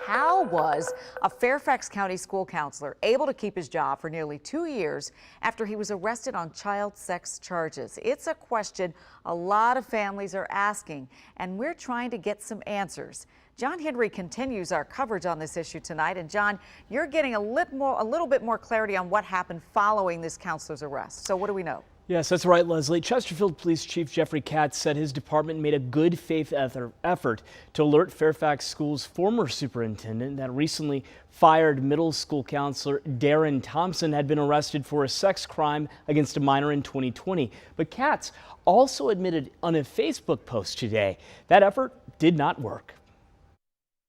How was a Fairfax County school counselor able to keep his job for nearly 2 years after he was arrested on child sex charges? It's a question a lot of families are asking, and we're trying to get some answers. John Henry continues our coverage on this issue tonight. And John, you're getting a little bit more clarity on what happened following this counselor's arrest. So what do we know? Yes, that's right, Leslie. Chesterfield Police Chief Jeffrey Katz said his department made a good faith effort to alert Fairfax School's former superintendent that recently fired middle school counselor Darren Thompson had been arrested for a sex crime against a minor in 2020. But Katz also admitted on a Facebook post today that effort did not work.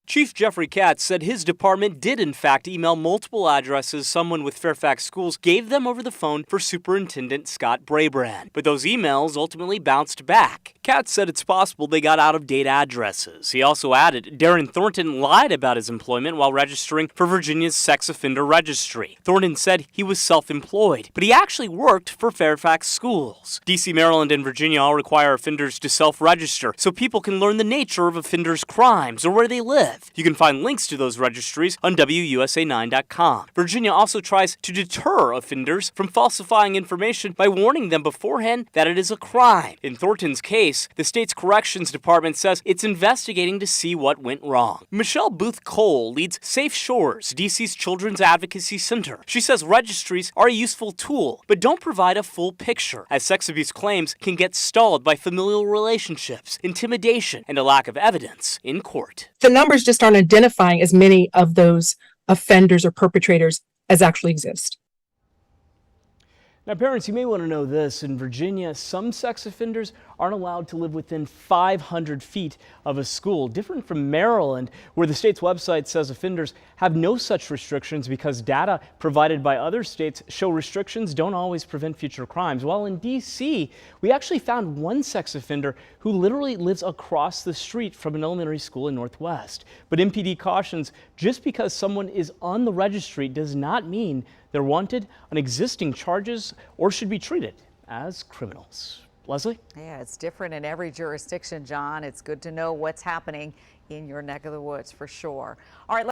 Chief Jeffrey Katz said his department did in fact email multiple addresses someone with Fairfax Schools gave them over the phone for Superintendent Scott Brabrand. But those emails ultimately bounced back. Katz said it's possible they got out-of-date addresses. He also added Darren Thornton lied about his employment while registering for Virginia's sex offender registry. Thornton said he was self-employed, but he actually worked for Fairfax Schools. D.C., Maryland, and Virginia all require offenders to self-register so people can learn the nature of offenders' crimes or where they live. You can find links to those registries on WUSA9.com. Virginia also tries to deter offenders from falsifying information by warning them beforehand that it is a crime. In Thornton's case, the state's corrections department says it's investigating to see what went wrong. Michelle Booth Cole leads Safe Shores, DC's Children's Advocacy Center. She says registries are a useful tool, but don't provide a full picture, as sex abuse claims can get stalled by familial relationships, intimidation, and a lack of evidence in court. The numbers just aren't identifying as many of those offenders or perpetrators as actually exist. Now, parents, you may want to know this. In Virginia, some sex offenders aren't allowed to live within 500 feet of a school, different from Maryland, where the state's website says offenders have no such restrictions because data provided by other states show restrictions don't always prevent future crimes. While in D.C., we actually found one sex offender who literally lives across the street from an elementary school in Northwest. But MPD cautions just because someone is on the registry does not mean they're wanted on existing charges or should be treated as criminals. Leslie? Yeah, it's different in every jurisdiction, John. It's good to know what's happening in your neck of the woods for sure. All right.